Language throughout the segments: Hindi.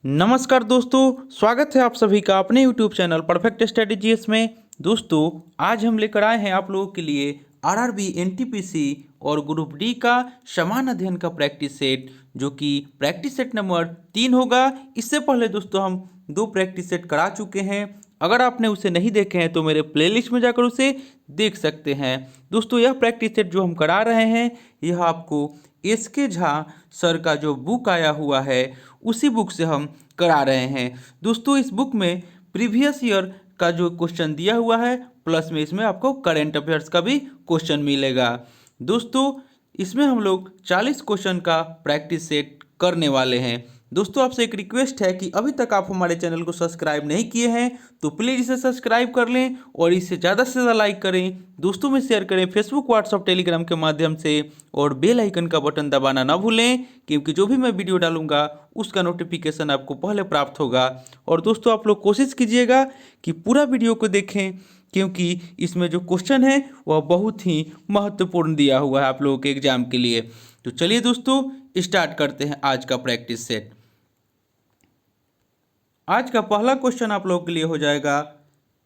नमस्कार दोस्तों, स्वागत है आप सभी का अपने YouTube चैनल परफेक्ट स्ट्रेटजीज में। दोस्तों, आज हम लेकर आए हैं आप लोगों के लिए आरआरबी, एनटीपीसी और ग्रुप डी का समान अध्ययन का प्रैक्टिस सेट, जो कि प्रैक्टिस सेट नंबर 3 होगा। इससे पहले दोस्तों हम 2 प्रैक्टिस सेट करा चुके हैं। अगर आपने उसे नहीं देखे हैं तो मेरे प्लेलिस्ट में जाकर उसे देख सकते हैं। दोस्तों, यह प्रैक्टिस सेट जो हम करा रहे हैं, यह आपको एस.के. झा सर का जो बुक आया हुआ है उसी बुक से हम करा रहे हैं। दोस्तों, इस बुक में प्रीवियस ईयर का जो क्वेश्चन दिया हुआ है, प्लस में इसमें आपको करेंट अफेयर्स का भी क्वेश्चन मिलेगा। दोस्तों, इसमें हम लोग 40 क्वेश्चन का प्रैक्टिस सेट करने वाले हैं। दोस्तों, आपसे एक रिक्वेस्ट है कि अभी तक आप हमारे चैनल को सब्सक्राइब नहीं किए हैं तो प्लीज़ इसे सब्सक्राइब कर लें और इसे ज़्यादा से ज़्यादा लाइक करें, दोस्तों में शेयर करें, फेसबुक, व्हाट्सअप, टेलीग्राम के माध्यम से, और बेल आइकन का बटन दबाना ना भूलें, क्योंकि जो भी मैं वीडियो डालूंगा उसका नोटिफिकेशन आपको पहले प्राप्त होगा। और दोस्तों, आप लोग कोशिश कीजिएगा कि पूरा वीडियो को देखें, क्योंकि इसमें जो क्वेश्चन है वह बहुत ही महत्वपूर्ण दिया हुआ है आप लोगों के एग्जाम के लिए। तो चलिए दोस्तों, स्टार्ट करते हैं आज का प्रैक्टिस सेट। आज का पहला क्वेश्चन आप लोगों के लिए हो जाएगा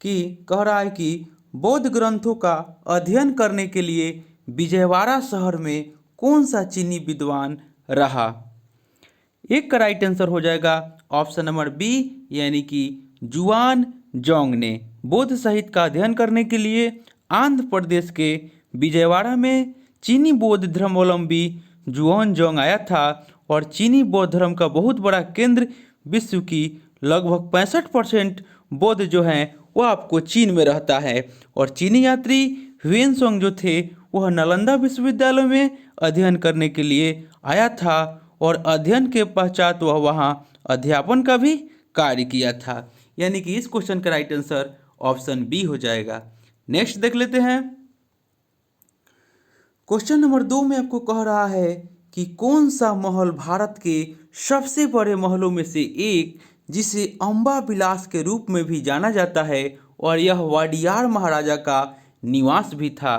कि कह रहा है कि बौद्ध ग्रंथों का अध्ययन करने के लिए विजयवाड़ा शहर में कौन सा चीनी विद्वान रहा। एक का राइट आंसर हो जाएगा ऑप्शन नंबर बी, यानी कि जुआन जोंग ने बौद्ध साहित्य का अध्ययन करने के लिए आंध्र प्रदेश के विजयवाड़ा में चीनी बौद्ध धर्मावलंबी जुआन जोंग आया था। और चीनी बौद्ध धर्म का बहुत बड़ा केंद्र, विश्व की लगभग 65% बौद्ध जो हैं वह आपको चीन में रहता है। और चीनी यात्री ह्वेनसोंग जो थे वह नालंदा विश्वविद्यालय में अध्ययन करने के लिए आया था, और अध्ययन के पश्चात वह वहाँ अध्यापन का भी कार्य किया था। यानी कि इस क्वेश्चन का राइट आंसर ऑप्शन बी हो जाएगा। नेक्स्ट देख लेते हैं। क्वेश्चन नंबर 2 में आपको कह रहा है कि कौन सा महल भारत के सबसे बड़े महलों में से एक, जिसे अम्बा विलास के रूप में भी जाना जाता है, और यह वाडियार महाराजा का निवास भी था।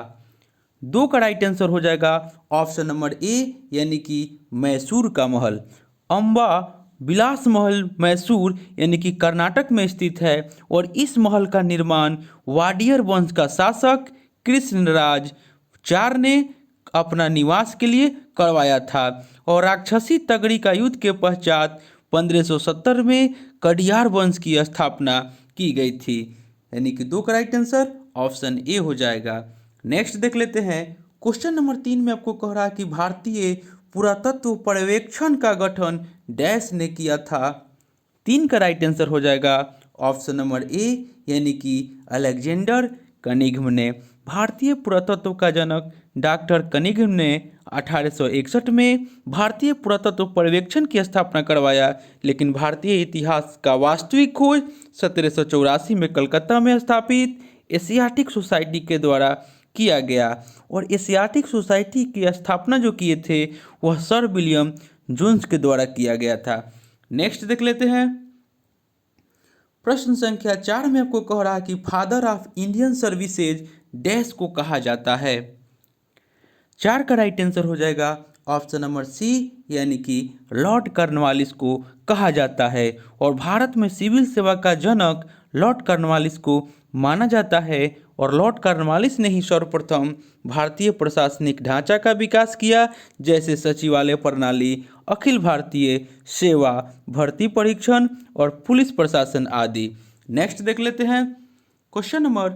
2 का राइट आंसर हो जाएगा ऑप्शन नंबर ए, यानी कि मैसूर का महल। अम्बा विलास महल मैसूर यानी कि कर्नाटक में स्थित है, और इस महल का निर्माण वाडियर वंश का शासक कृष्णराज 4 ने अपना निवास के लिए करवाया था। और राक्षसी तगड़ी का युद्ध के पश्चात 1570 में कडियार वंश की स्थापना की गई थी। यानी कि 2 का राइट आंसर ऑप्शन ए हो जाएगा। नेक्स्ट देख लेते हैं। क्वेश्चन नंबर 3 में आपको कह रहा है कि भारतीय पुरातत्व पर्यवेक्षण का गठन डैश ने किया था। 3 का राइट आंसर हो जाएगा ऑप्शन नंबर ए, यानी कि अलेक्जेंडर कनिघ्म ने। भारतीय पुरातत्व का जनक डॉक्टर कनिघ्म ने 1861 में भारतीय पुरातत्व पर्यवेक्षण की स्थापना करवाया, लेकिन भारतीय इतिहास का वास्तविक खोज 1784 में कलकत्ता में स्थापित एशियाटिक सोसाइटी के द्वारा किया गया। और एशियाटिक सोसाइटी की स्थापना जो किए थे वह सर विलियम जोन्स के द्वारा किया गया था। नेक्स्ट देख लेते हैं। प्रश्न संख्या 4 में आपको कह रहा है कि father of Indian services dash को कहा जाता है। 4 का राइट आंसर हो जाएगा ऑप्शन नंबर सी, यानी कि लॉर्ड कॉर्नवालिस को कहा जाता है। और भारत में सिविल सेवा का जनक लॉर्ड कॉर्नवालिस को माना जाता है, और लॉर्ड कॉर्नवालिस ने ही सर्वप्रथम भारतीय प्रशासनिक ढांचा का विकास किया, जैसे सचिवालय प्रणाली, अखिल भारतीय सेवा भर्ती परीक्षण और पुलिस प्रशासन आदि। नेक्स्ट देख लेते हैं। क्वेश्चन नंबर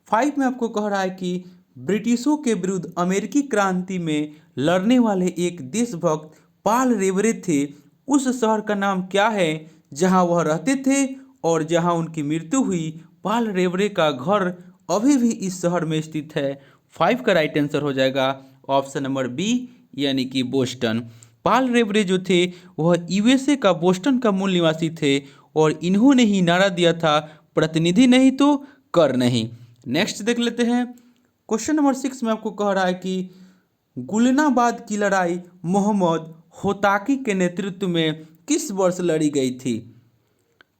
5 में आपको कह रहा है कि ब्रिटिशों के विरुद्ध अमेरिकी क्रांति में लड़ने वाले एक देशभक्त पाल रेवरे थे। उस शहर का नाम क्या है जहां वह रहते थे और जहां उनकी मृत्यु हुई। पाल रेवरे का घर अभी भी इस शहर में स्थित है। 5 का राइट आंसर हो जाएगा ऑप्शन नंबर बी, यानी कि बोस्टन। पाल रेवरे जो थे वह यूएसए का बोस्टन का मूल निवासी थे, और इन्होंने ही नारा दिया था, प्रतिनिधि नहीं तो कर नहीं। नेक्स्ट देख लेते हैं। क्वेश्चन नंबर 6 में आपको कह रहा है कि गुलनाबाद की लड़ाई मोहम्मद होताकी के नेतृत्व में किस वर्ष लड़ी गई थी।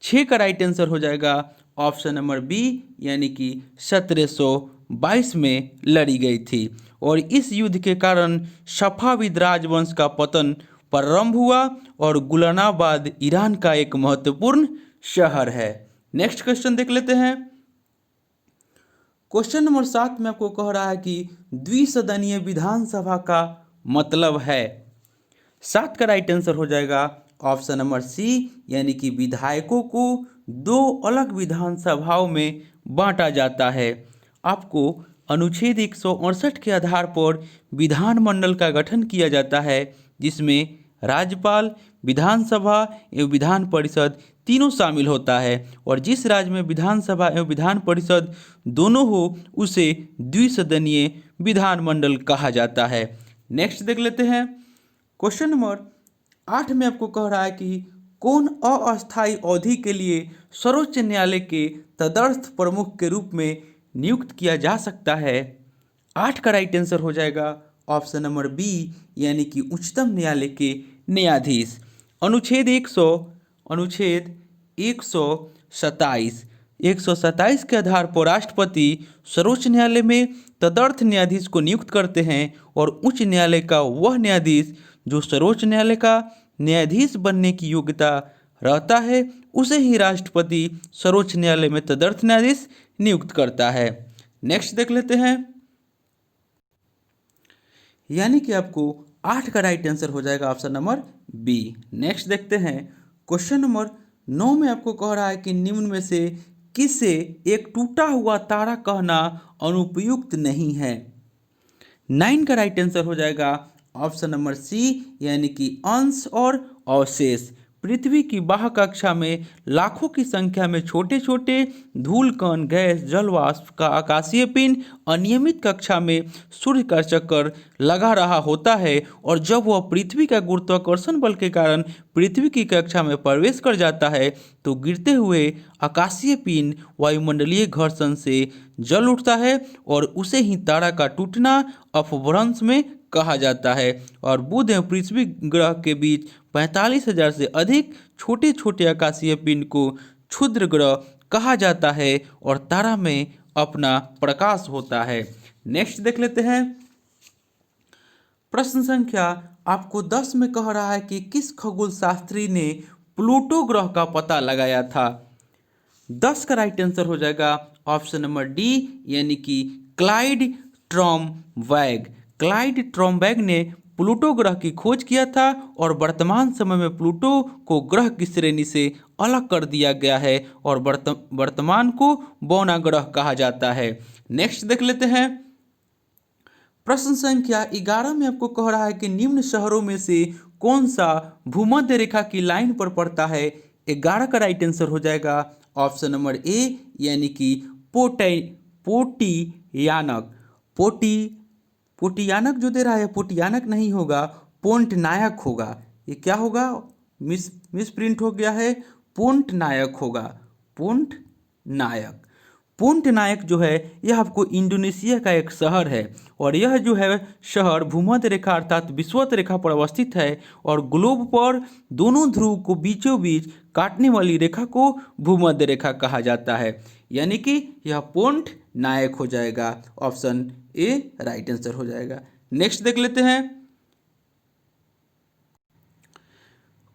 6 का राइट आंसर हो जाएगा ऑप्शन नंबर बी, यानी कि 1722 में लड़ी गई थी। और इस युद्ध के कारण सफाविद राजवंश का पतन प्रारंभ हुआ और गुलानाबाद ईरान का एक महत्वपूर्ण शहर है। नेक्स्ट क्वेश्चन देख लेते हैं। क्वेश्चन नंबर 7 में आपको कह रहा है कि द्विसदनीय विधानसभा का मतलब है। 7 का राइट आंसर हो जाएगा ऑप्शन नंबर सी, यानी कि विधायकों को 2 अलग विधानसभाओं में बांटा जाता है। आपको अनुच्छेद 168 के आधार पर विधानमंडल का गठन किया जाता है, जिसमें राज्यपाल, विधानसभा एवं विधान परिषद तीनों शामिल होता है, और जिस राज्य में विधानसभा एवं विधान परिषद दोनों हो उसे द्विसदनीय विधानमंडल कहा जाता है। नेक्स्ट देख लेते हैं। क्वेश्चन नंबर 8 में आपको कह रहा है कि कौन अस्थायी अवधि के लिए सर्वोच्च न्यायालय के तदर्थ प्रमुख के रूप में नियुक्त किया जा सकता है। 8 का राइट आंसर हो जाएगा ऑप्शन नंबर बी, यानी कि उच्चतम न्यायालय के न्यायाधीश। अनुच्छेद 127 के आधार पर राष्ट्रपति सर्वोच्च न्यायालय में तदर्थ न्यायाधीश को नियुक्त करते हैं, और उच्च न्यायालय का वह न्यायाधीश जो सर्वोच्च न्यायालय का न्यायाधीश बनने की योग्यता रहता है उसे ही राष्ट्रपति सर्वोच्च न्यायालय में तदर्थ न्यायाधीश नियुक्त करता है। नेक्स्ट देख लेते हैं, यानी कि आपको 8 का राइट आंसर हो जाएगा ऑप्शन नंबर बी। नेक्स्ट देखते हैं। क्वेश्चन नंबर 9 में आपको कह रहा है कि निम्न में से किसे एक टूटा हुआ तारा कहना अनुपयुक्त नहीं है। 9 का राइट आंसर हो जाएगा ऑप्शन नंबर सी, यानी कि अंश और अवशेष। पृथ्वी की बाह्य कक्षा में लाखों की संख्या में छोटे छोटे धूल कण, गैस, जल वाष्प का आकाशीय पिंड अनियमित कक्षा में सूर्य का चक्कर लगा रहा होता है, और जब वह पृथ्वी का गुरुत्वाकर्षण बल के कारण पृथ्वी की कक्षा में प्रवेश कर जाता है तो गिरते हुए आकाशीय पिंड वायुमंडलीय घर्षण से जल उठता है, और उसे ही तारा का टूटना अपभ्रंश में कहा जाता है। और बुध एवं पृथ्वी ग्रह के बीच 45,000 से अधिक छोटे छोटे आकाशीय पिंड को क्षुद्र ग्रह कहा जाता है, और तारा में अपना प्रकाश होता है। नेक्स्ट देख लेते हैं। प्रश्न संख्या आपको 10 में कह रहा है कि किस खगोल शास्त्री ने प्लूटो ग्रह का पता लगाया था। 10 का राइट आंसर हो जाएगा ऑप्शन नंबर डी, यानी कि क्लाइड ट्रॉमवैग। क्लाइड ट्रॉमवैग ने प्लूटो ग्रह की खोज किया था, और वर्तमान समय में प्लूटो को ग्रह की श्रेणी से अलग कर दिया गया है, और वर्तमान को बौना ग्रह कहा जाता है। नेक्स्ट देख लेते हैं। प्रश्न संख्या 11 में आपको कह रहा है कि निम्न शहरों में से कौन सा भूमध्य रेखा की लाइन पर पड़ता है। 11 का राइट आंसर हो जाएगा ऑप्शन नंबर ए, यानी कि पोटियानक। पोटियानक जो दे रहा है, पोटियानक नहीं होगा, पोंट नायक होगा। ये क्या होगा, मिस प्रिंट हो गया है, पोंट नायक होगा, पोंट नायक। पोंट नायक जो है यह आपको इंडोनेशिया का एक शहर है, और यह जो है शहर भूमध्य रेखा अर्थात विषुवत रेखा पर अवस्थित है, और ग्लोब पर दोनों ध्रुव को बीचों बीच काटने वाली रेखा को भूमध्य रेखा कहा जाता है, यानी कि यह पोंट नायक हो जाएगा। ऑप्शन ए राइट आंसर हो जाएगा। नेक्स्ट देख लेते हैं।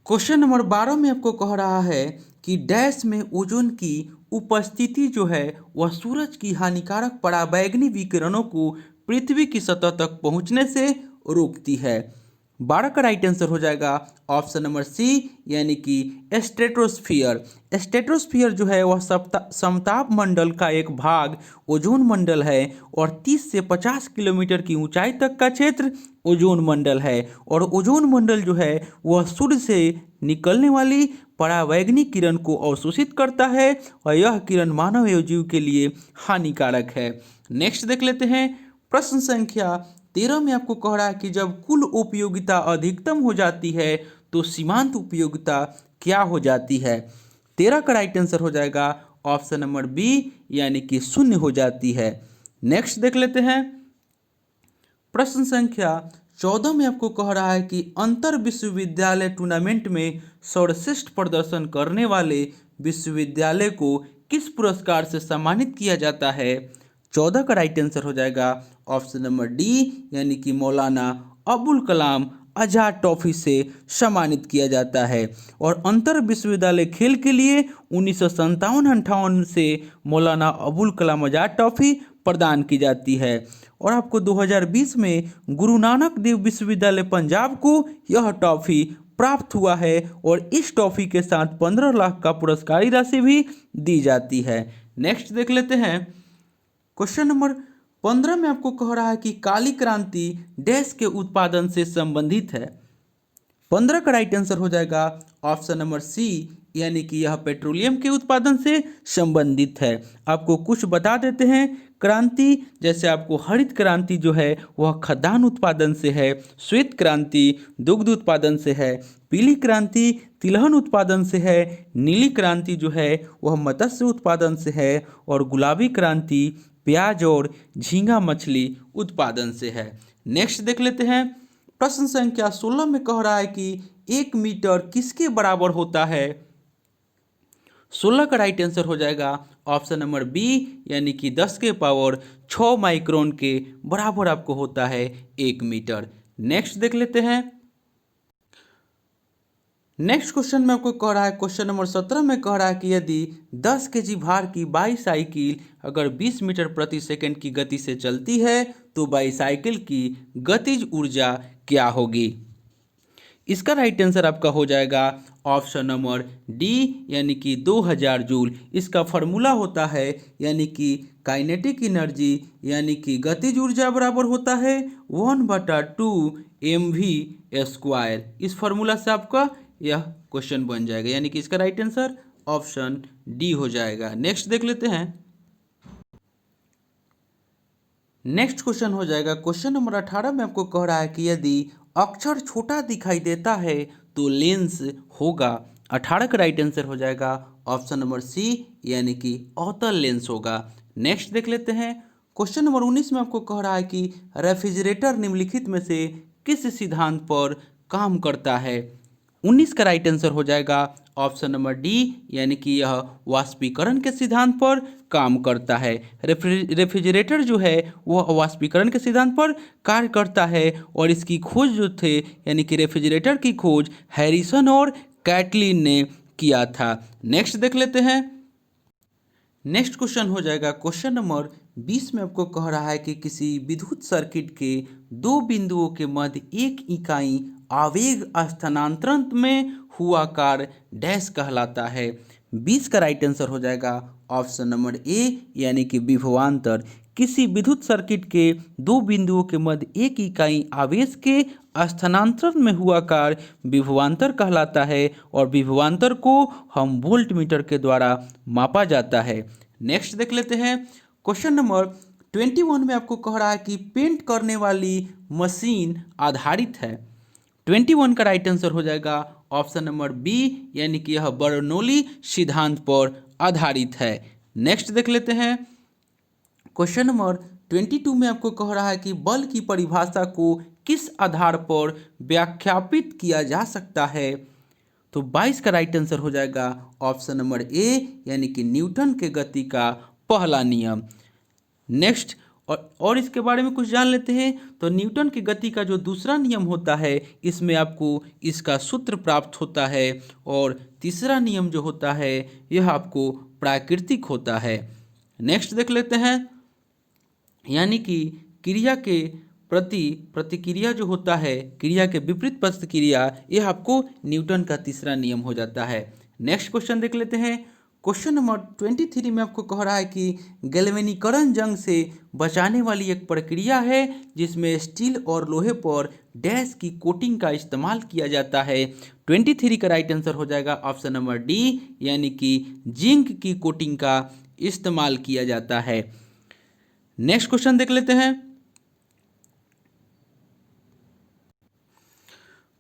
क्वेश्चन नंबर 12 में आपको कह रहा है कि डैश में ओजोन की उपस्थिति जो है वह सूरज की हानिकारक पराबैंगनी विकिरणों को पृथ्वी की सतह तक पहुंचने से रोकती है। 12 का राइट आंसर हो जाएगा ऑप्शन नंबर सी, यानी कि स्ट्रेटोस्फियर। स्ट्रेटोस्फियर जो है वह समताप मंडल का एक भाग ओजोन मंडल है, और 30 से 50 किलोमीटर की ऊंचाई तक का क्षेत्र ओजोन मंडल है, और ओजोन मंडल जो है वह सूर्य से निकलने वाली पराबैंगनी किरण को अवशोषित करता है, और यह किरण मानव एवं जीव के लिए हानिकारक है। नेक्स्ट देख लेते हैं। प्रश्न संख्या 13 में आपको कह रहा है कि जब कुल उपयोगिता अधिकतम हो जाती है तो सीमांत उपयोगिता क्या हो जाती है। 13 का राइट आंसर हो जाएगा ऑप्शन नंबर बी, यानी कि 0 हो जाती है। नेक्स्ट देख लेते हैं। प्रश्न संख्या 14 में आपको कह रहा है कि अंतर विश्वविद्यालय टूर्नामेंट में सर्वश्रेष्ठ प्रदर्शन करने वाले विश्वविद्यालय को किस पुरस्कार से सम्मानित किया जाता है। 14 का राइट आंसर हो जाएगा ऑप्शन नंबर डी, यानी कि मौलाना अबुल कलाम आजाद ट्रॉफी से सम्मानित किया जाता है। और अंतर विश्वविद्यालय खेल के लिए 1957-58 से मौलाना अबुल कलाम आजाद ट्रॉफी प्रदान की जाती है। और आपको 2020 में गुरु नानक देव विश्वविद्यालय पंजाब को यह ट्रॉफी प्राप्त हुआ है और इस ट्रॉफी के साथ 15 लाख का पुरस्कारी राशि भी दी जाती है। नेक्स्ट देख लेते हैं। क्वेश्चन नंबर 15 में आपको कह रहा है कि काली क्रांति डैश के उत्पादन से संबंधित है। 15 का राइट आंसर हो जाएगा ऑप्शन नंबर सी, यानी कि यह पेट्रोलियम के उत्पादन से संबंधित है। आपको कुछ बता देते हैं क्रांति, जैसे आपको हरित क्रांति जो है वह खदान उत्पादन से है, श्वेत क्रांति दुग्ध उत्पादन से है, पीली क्रांति तिलहन उत्पादन से है, नीली क्रांति जो है वह मत्स्य उत्पादन से है और गुलाबी क्रांति प्याज और झींगा मछली उत्पादन से है। नेक्स्ट देख लेते हैं। प्रश्न संख्या 16 में कह रहा है कि 1 मीटर किसके बराबर होता है। 16 का राइट आंसर हो जाएगा ऑप्शन नंबर बी, यानी कि 10 के पावर 6 माइक्रोन के बराबर आपको होता है 1 मीटर। नेक्स्ट देख लेते हैं। नेक्स्ट क्वेश्चन में आपको कह रहा है, क्वेश्चन नंबर 17 में कह रहा है कि यदि 10 केजी भार की बाईसाइकिल अगर 20 मीटर प्रति सेकंड की गति से चलती है तो बाईसाइकिल की गतिज ऊर्जा क्या होगी। इसका राइट आंसर आपका हो जाएगा ऑप्शन नंबर डी, यानी कि 2000 जूल। इसका फॉर्मूला होता है यानी कि काइनेटिक एनर्जी यानी कि गतिज ऊर्जा बराबर होता है 1/2 mv²। इस फॉर्मूला से आपका यह क्वेश्चन बन जाएगा, यानी कि इसका राइट आंसर ऑप्शन डी हो जाएगा। नेक्स्ट देख लेते हैं। नेक्स्ट क्वेश्चन हो जाएगा क्वेश्चन नंबर 18 में आपको कह रहा है कि यदि अक्षर छोटा दिखाई देता है तो लेंस होगा। 18 का राइट आंसर हो जाएगा ऑप्शन नंबर सी, यानी कि अवतल लेंस होगा। नेक्स्ट देख लेते हैं। क्वेश्चन नंबर 19 में आपको कह रहा है कि रेफ्रिजरेटर निम्नलिखित में से किस सिद्धांत पर काम करता है। 19 का राइट आंसर हो जाएगा ऑप्शन नंबर डी, यानी कि यह वाष्पीकरण के सिद्धांत पर काम करता है। रेफ्रिजरेटर जो है वह वाष्पीकरण के सिद्धांत पर कार्य करता है और इसकी खोज जो थे, यानी कि रेफ्रिजरेटर की खोज हैरिसन और कैटलिन ने किया था। नेक्स्ट देख लेते हैं। नेक्स्ट क्वेश्चन हो जाएगा क्वेश्चन नंबर 20 में आपको कह रहा है कि किसी विद्युत सर्किट के दो बिंदुओं के मध्य एक इकाई आवेग स्थानांतरण में हुआ कार्य डैश कहलाता है। 20 का राइट आंसर हो जाएगा ऑप्शन नंबर ए, यानी कि विभवांतर। किसी विद्युत सर्किट के दो बिंदुओं के मध्य एक इकाई आवेश के स्थानांतरण में हुआ कार्य विभवांतर कहलाता है और विभवांतर को हम वोल्ट मीटर के द्वारा मापा जाता है। नेक्स्ट देख लेते हैं। क्वेश्चन नंबर 21 में आपको कह रहा है कि पेंट करने वाली मशीन आधारित है। 21 का राइट आंसर हो जाएगा ऑप्शन नंबर बी, यानी कि यह बर्नौली सिद्धांत पर आधारित है। नेक्स्ट देख लेते हैं। क्वेश्चन नंबर 22 में आपको कह रहा है कि बल की परिभाषा को किस आधार पर व्याख्यापित किया जा सकता है। तो 22 का राइट आंसर हो जाएगा ऑप्शन नंबर ए, यानी कि न्यूटन के गति का पहला नियम। नेक्स्ट और इसके बारे में कुछ जान लेते हैं। तो न्यूटन की गति का जो दूसरा नियम होता है इसमें आपको इसका सूत्र प्राप्त होता है और तीसरा नियम जो होता है यह आपको प्राकृतिक होता है। नेक्स्ट देख लेते हैं। यानी कि क्रिया के प्रति प्रतिक्रिया जो होता है, क्रिया के विपरीत प्रतिक्रिया, यह आपको न्यूटन का तीसरा नियम हो जाता है। नेक्स्ट क्वेश्चन देख लेते हैं। क्वेश्चन नंबर 23 में आपको कह रहा है कि गैल्वेनीकरण जंग से बचाने वाली एक प्रक्रिया है जिसमें स्टील और लोहे पर डैश की कोटिंग का इस्तेमाल किया जाता है। 23 का राइट आंसर हो जाएगा ऑप्शन नंबर डी, यानी कि जिंक की कोटिंग का इस्तेमाल किया जाता है। नेक्स्ट क्वेश्चन देख लेते हैं।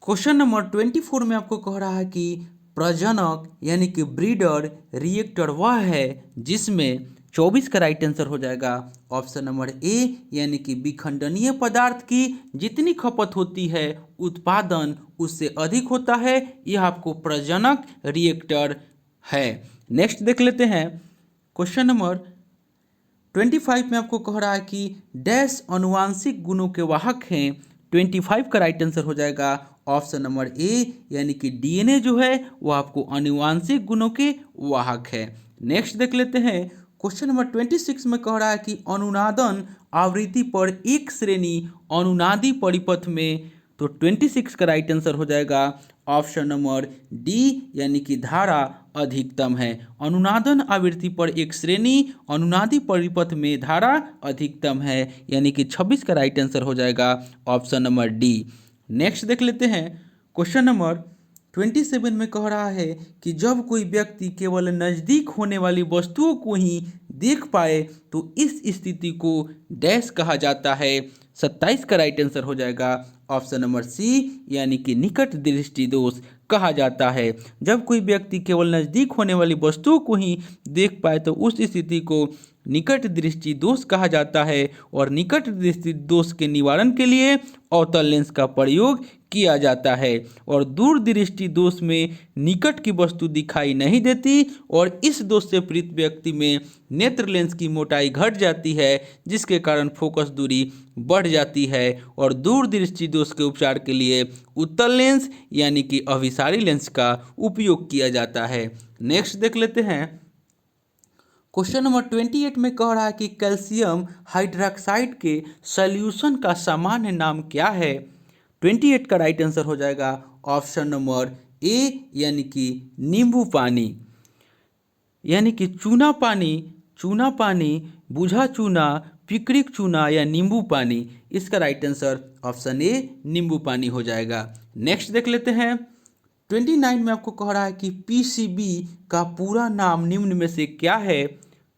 क्वेश्चन नंबर 24 में आपको कह रहा है कि प्रजनक यानी कि ब्रीडर रिएक्टर वह है जिसमें 24 का राइट आंसर हो जाएगा ऑप्शन नंबर ए, यानी कि विखंडनीय पदार्थ की जितनी खपत होती है उत्पादन उससे अधिक होता है, यह आपको प्रजनक रिएक्टर है। नेक्स्ट देख लेते हैं। क्वेश्चन नंबर 25 में आपको कह रहा है कि डैश अनुवांशिक गुणों के वाहक हैं 25 का राइट आंसर हो जाएगा ऑप्शन नंबर ए, यानी कि डीएनए जो है वो आपको आनुवांशिक गुणों के वाहक है। नेक्स्ट देख लेते हैं, क्वेश्चन नंबर 26 में कह रहा है कि अनुनादन आवृत्ति पर एक श्रेणी अनुनादी परिपथ में, तो 26 का राइट आंसर हो जाएगा ऑप्शन नंबर डी, यानी कि धारा अधिकतम है। अनुनादन आवृत्ति पर एक श्रेणी अनुनादी परिपथ में धारा अधिकतम है, यानी कि 26 का राइट आंसर हो जाएगा ऑप्शन नंबर डी। नेक्स्ट देख लेते हैं, क्वेश्चन नंबर 27 में कह रहा है कि जब कोई व्यक्ति केवल नज़दीक होने वाली वस्तुओं को ही देख पाए तो इस स्थिति को डैश कहा जाता है। 27 का राइट आंसर हो जाएगा ऑप्शन नंबर सी, यानी कि निकट दृष्टि दोष कहा जाता है। जब कोई व्यक्ति केवल नज़दीक होने वाली वस्तुओं को ही देख पाए तो उस स्थिति को निकट दृष्टि दोष कहा जाता है, और निकट दृष्टि दोष के निवारण के लिए अवतल लेंस का प्रयोग किया जाता है। और दूर दृष्टि दोष में निकट की वस्तु दिखाई नहीं देती, और इस दोष से पीड़ित व्यक्ति में नेत्र लेंस की मोटाई घट जाती है, जिसके कारण फोकस दूरी बढ़ जाती है, और दूर दृष्टि दोष के उपचार के लिए उत्तल लेंस यानी कि अभिसारी लेंस का उपयोग किया जाता है। नेक्स्ट देख लेते हैं, क्वेश्चन नंबर 28 में कह रहा है कि कैल्शियम हाइड्रोक्साइड के सॉल्यूशन का सामान्य नाम क्या है। 28 का राइट आंसर हो जाएगा ऑप्शन नंबर ए, यानी कि नींबू पानी, यानी कि चूना पानी, बुझा चूना, पिकरिक चूना या नींबू पानी। इसका राइट आंसर ऑप्शन ए नींबू पानी हो जाएगा। नेक्स्ट देख लेते हैं, 29 में आपको कह रहा है कि पीसीबी का पूरा नाम निम्न में से क्या है।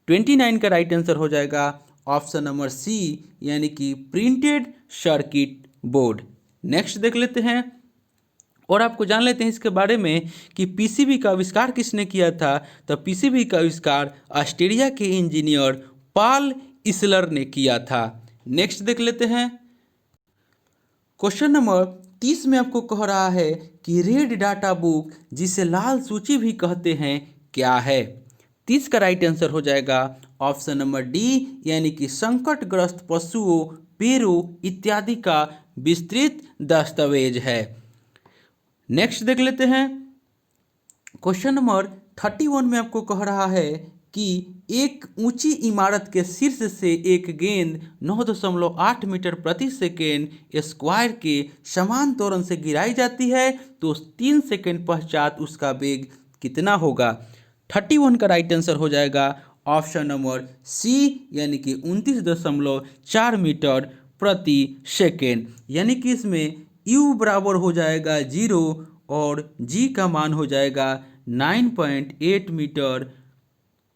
29 का राइट आंसर हो जाएगा ऑप्शन नंबर सी, यानी कि प्रिंटेड सर्किट बोर्ड। नेक्स्ट देख लेते हैं और आपको जान लेते हैं इसके बारे में कि पीसीबी का आविष्कार किसने किया था। तो पीसीबी का आविष्कार ऑस्ट्रेलिया के इंजीनियर पॉल इसलर ने किया था। नेक्स्ट देख लेते हैं, क्वेश्चन नंबर 30 में आपको कह रहा है कि रेड डाटा बुक जिसे लाल सूची भी कहते हैं क्या है। 30 का राइट आंसर हो जाएगा ऑप्शन नंबर डी, यानी कि संकटग्रस्त पशुओं, पेड़ों इत्यादि का विस्तृत दस्तावेज है। नेक्स्ट देख लेते हैं, क्वेश्चन नंबर 31 में आपको कह रहा है कि एक ऊंची इमारत के शीर्ष से एक गेंद 9.8 मीटर प्रति सेकेंड स्क्वायर के समान त्वरण से गिराई जाती है तो 3 सेकेंड पश्चात उसका वेग कितना होगा। 31 का राइट आंसर हो जाएगा ऑप्शन नंबर सी, यानी कि 29.4 मीटर प्रति सेकेंड, यानी कि इसमें u बराबर हो जाएगा 0 और g का मान हो जाएगा 9.8 मीटर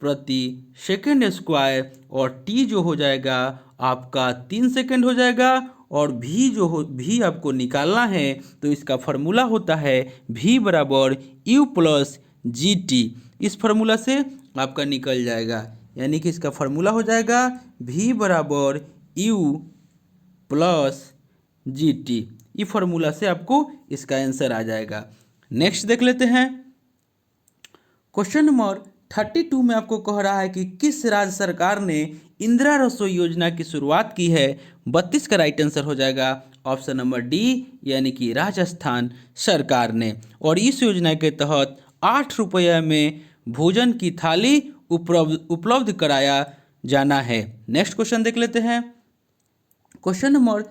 प्रति सेकेंड स्क्वायर, और t जो हो जाएगा आपका 3 सेकेंड हो जाएगा, और v आपको निकालना है तो इसका फार्मूला होता है v बराबर u प्लस जी टी। इस फार्मूला से आपका निकल जाएगा, यानी कि इसका फार्मूला हो जाएगा v बराबर u प्लस जी टी। ये फार्मूला से आपको इसका आंसर आ जाएगा। नेक्स्ट देख लेते हैं, क्वेश्चन नंबर 32 में आपको कह रहा है कि किस राज्य सरकार ने इंदिरा रसोई योजना की शुरुआत की है। 32 का राइट आंसर हो जाएगा ऑप्शन नंबर डी, यानी कि राजस्थान सरकार ने, और इस योजना के तहत 8 रुपये में भोजन की थाली उपलब्ध कराया जाना है। नेक्स्ट क्वेश्चन देख लेते हैं, क्वेश्चन नंबर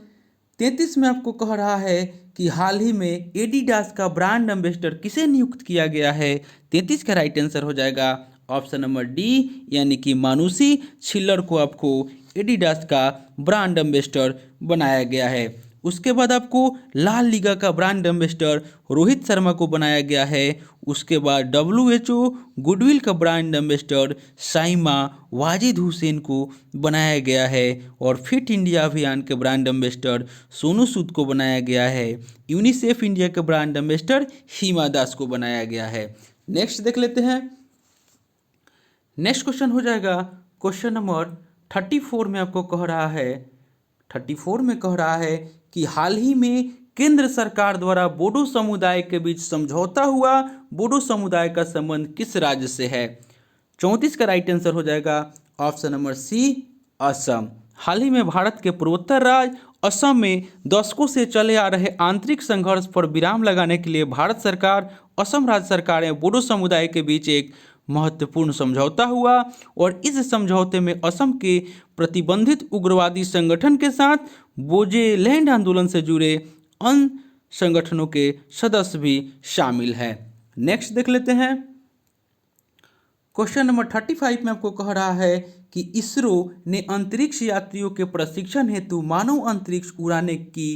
33 में आपको कह रहा है कि हाल ही में एडिडास का ब्रांड एम्बेसडर किसे नियुक्त किया गया है। 33 का राइट आंसर हो जाएगा ऑप्शन नंबर डी, यानी कि मानुषी छिल्लर को आपको एडिडास का ब्रांड एम्बेसडर बनाया गया है। उसके बाद आपको लाल लीगा का ब्रांड एम्बेसडर रोहित शर्मा को बनाया गया है। उसके बाद WHO गुडविल का ब्रांड एम्बेसडर साइमा वाजिद हुसैन को बनाया गया है, और फिट इंडिया अभियान के ब्रांड एम्बेसडर सोनू सूद को बनाया गया है। यूनिसेफ इंडिया के ब्रांड एम्बेसडर हिमा दास को बनाया गया है। नेक्स्ट देख लेते हैं, नेक्स्ट क्वेश्चन हो जाएगा क्वेश्चन नंबर 34 में आपको कह रहा है 34 में कह रहा है कि हाल ही में केंद्र सरकार द्वारा बोडो समुदाय के बीच समझौता हुआ, बोडो समुदाय का संबंध किस राज्य से है। 34 का राइट आंसर हो जाएगा ऑप्शन नंबर सी, असम। हाल ही में भारत के पूर्वोत्तर राज्य असम में दशकों से चले आ रहे आंतरिक संघर्ष पर विराम लगाने के लिए भारत सरकार, असम राज्य सरकार एवं बोडो समुदाय के बीच एक महत्वपूर्ण समझौता हुआ और इस समझौते में असम के प्रतिबंधित उग्रवादी संगठन के साथ बोडोलैंड आंदोलन से जुड़े अन्य संगठनों के सदस्य भी शामिल हैं। नेक्स्ट देख लेते हैं। क्वेश्चन नंबर 35 में आपको कह रहा है कि इसरो ने अंतरिक्ष यात्रियों के प्रशिक्षण हेतु मानव अंतरिक्ष उड़ाने की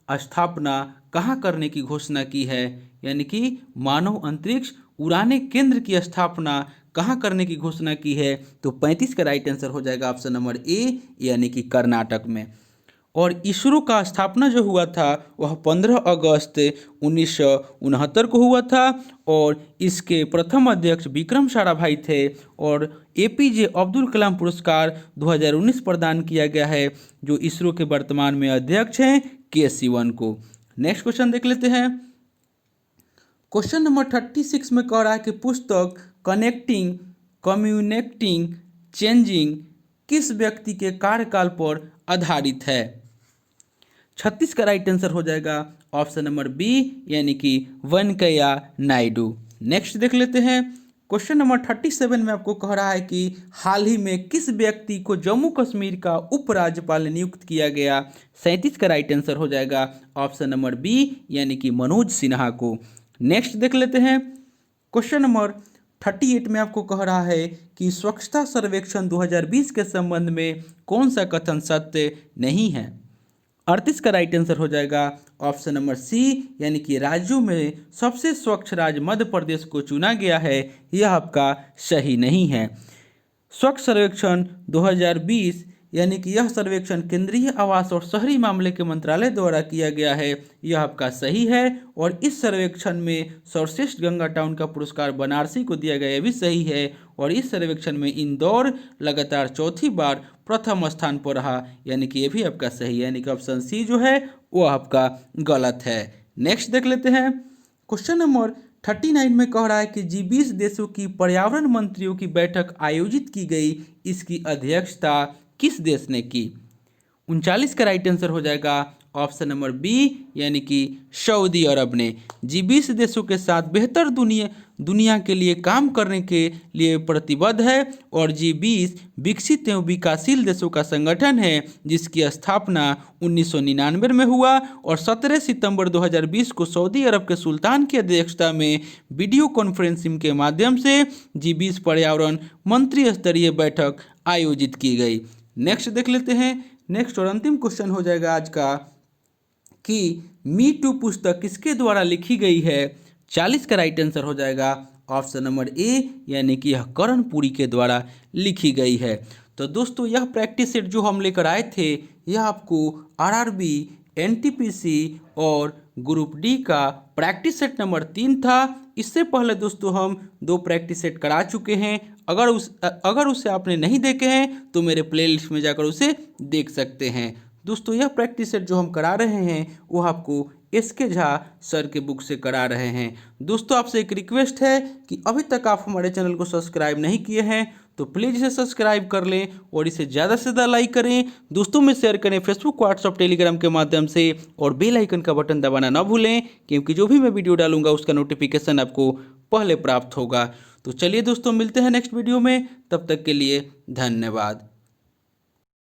स्थापना कहाँ करने की घोषणा की है, यानी कि मानव अंतरिक्ष उड़ाने केंद्र की स्थापना कहाँ करने की घोषणा की है। तो 35 का राइट आंसर हो जाएगा ऑप्शन नंबर ए, यानी कि कर्नाटक में। और इसरो का स्थापना जो हुआ था वह 15 अगस्त 1969 को हुआ था और इसके प्रथम अध्यक्ष विक्रम साराभाई थे और एपीजे अब्दुल कलाम पुरस्कार 2019 प्रदान किया गया है, जो इसरो के वर्तमान में अध्यक्ष हैं के सिवन को। नेक्स्ट क्वेश्चन देख लेते हैं। क्वेश्चन नंबर 36 में कह रहा है कि पुस्तक कनेक्टिंग, कम्युनिकेटिंग, चेंजिंग किस व्यक्ति के कार्यकाल पर आधारित है। 36 का राइट आंसर हो जाएगा ऑप्शन नंबर बी, यानी कि वेंकैया नायडू। नेक्स्ट देख लेते हैं। क्वेश्चन नंबर 37 में आपको कह रहा है कि हाल ही में किस व्यक्ति को जम्मू कश्मीर का उपराज्यपाल नियुक्त किया गया। 37 का राइट आंसर हो जाएगा ऑप्शन नंबर बी, यानी कि मनोज सिन्हा को। नेक्स्ट देख लेते हैं। क्वेश्चन नंबर 38 में आपको कह रहा है कि स्वच्छता सर्वेक्षण 2020 के संबंध में कौन सा कथन सत्य नहीं है। 38 का राइट आंसर हो जाएगा ऑप्शन नंबर सी, यानी कि राज्यों में सबसे स्वच्छ राज्य मध्य प्रदेश को चुना गया है, यह आपका सही नहीं है। स्वच्छ सर्वेक्षण 2020 यानी कि यह सर्वेक्षण केंद्रीय आवास और शहरी मामले के मंत्रालय द्वारा किया गया है, यह आपका सही है। और इस सर्वेक्षण में सर्वश्रेष्ठ गंगा टाउन का पुरस्कार बनारसी को दिया गया, यह भी सही है। और इस सर्वेक्षण में इंदौर लगातार चौथी बार प्रथम स्थान पर रहा, यानी कि ये भी आपका सही है, यानी कि ऑप्शन सी जो है वो आपका गलत है। नेक्स्ट देख लेते हैं। क्वेश्चन नंबर 39 में कह रहा है कि G20 देशों की पर्यावरण मंत्रियों की बैठक आयोजित की गई, इसकी अध्यक्षता किस देश ने की। 39 का राइट आंसर हो जाएगा ऑप्शन नंबर बी, यानी कि सऊदी अरब ने। G20 देशों के साथ बेहतर दुनिया के लिए काम करने के लिए प्रतिबद्ध है और G20 विकसित एवं विकासशील देशों का संगठन है, जिसकी स्थापना 1999 में हुआ और 17 सितंबर 2020 को सऊदी अरब के सुल्तान की अध्यक्षता में वीडियो कॉन्फ्रेंसिंग के माध्यम से G20 पर्यावरण मंत्री स्तरीय बैठक आयोजित की गई। नेक्स्ट देख लेते हैं। नेक्स्ट और अंतिम क्वेश्चन हो जाएगा आज का कि मी टू पुस्तक किसके द्वारा लिखी गई है। 40 का राइट आंसर हो जाएगा ऑप्शन नंबर ए, यानी कि यह कर्णपुरी के द्वारा लिखी गई है। तो दोस्तों यह प्रैक्टिस सेट जो हम लेकर आए थे, यह आपको आरआरबी, एनटीपीसी और ग्रुप डी का प्रैक्टिस सेट नंबर 3 था। इससे पहले दोस्तों हम 2 प्रैक्टिस सेट करा चुके हैं। अगर उसे आपने नहीं देखे हैं तो मेरे प्लेलिस्ट में जाकर उसे देख सकते हैं। दोस्तों यह प्रैक्टिस सेट जो हम करा रहे हैं वो आपको एसके झा सर के बुक से करा रहे हैं। दोस्तों आपसे एक रिक्वेस्ट है कि अभी तक आप हमारे चैनल को सब्सक्राइब नहीं किए हैं तो प्लीज़ इसे सब्सक्राइब कर लें और इसे ज़्यादा से ज़्यादा लाइक करें, दोस्तों में शेयर करें फेसबुक, व्हाट्सअप, टेलीग्राम के माध्यम से और बेल आइकन का बटन दबाना ना भूलें, क्योंकि जो भी मैं वीडियो डालूंगा उसका नोटिफिकेशन आपको पहले प्राप्त होगा। तो चलिए दोस्तों मिलते हैं नेक्स्ट वीडियो में, तब तक के लिए धन्यवाद।